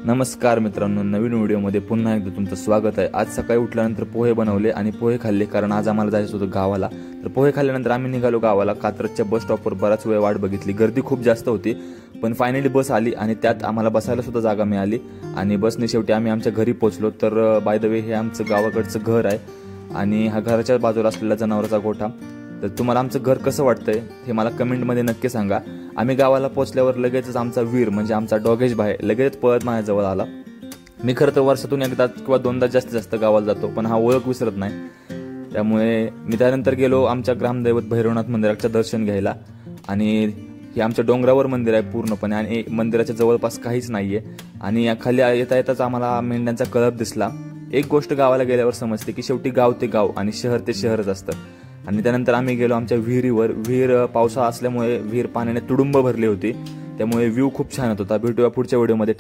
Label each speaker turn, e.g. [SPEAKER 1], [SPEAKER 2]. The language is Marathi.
[SPEAKER 1] नमस्कार मित्रांनो, नवीन व्हिडिओमध्ये पुन्हा एकदा तुमचं स्वागत आहे। आज सकाळी उठल्यानंतर पोहे बनवले आणि पोहे खाल्ले, कारण आज आम्हाला जायचं होतं गावाला। तर पोहे खाल्ल्यानंतर आम्ही निघालो गावाला। कात्रजच्या बस स्टॉपवर बराच वेळ वाट बघितली, गर्दी खूप जास्त होती, पण फायनली बस आली आणि त्यात आम्हाला बसायला सुद्धा जागा मिळाली आणि बसने शेवटी आम्ही आमच्या घरी पोहोचलो। तर बाय द वे, हे आमचं गावाकडचं घर आहे आणि हा घराच्या बाजूला असलेला जनावरांचा गोठा। तर तुम्हाला आमचं घर कसं वाटतंय हे मला कमेंटमध्ये नक्की सांगा। आम्ही गावाला पोहोचल्यावर लगेचच आमचा वीर म्हणजे आमचा डॉगेश भाई लगेच पळत माझ्याजवळ आला। मी खरं तर वर्षातून एकदा किंवा दोनदा जास्तीत जास्त गावाला जातो, पण हा ओळख विसरत नाही। त्यामुळे मी त्यानंतर गेलो आमच्या ग्रामदैवत भैरवनाथ मंदिराचं दर्शन घ्यायला। आणि हे आमच्या डोंगरावर मंदिर आहे पूर्णपणे आणि मंदिराच्या जवळपास काहीच नाहीये। आणि खाली येता येताच आम्हाला मेंढ्यांचा कळप दिसला। एक गोष्ट गावाला गेल्यावर समजते की शेवटी गाव ते गाव आणि शहर ते शहरच असतं। आणि त्यानंतर आम्ही गेलो आमच्या विहिरीवर। विहीर पावसाळा असल्यामुळे विहीर पाण्याने तुडुंब भरली होती, त्यामुळे व्ह्यू खूप छान होता। भेटूया पुढच्या व्हिडिओमध्ये।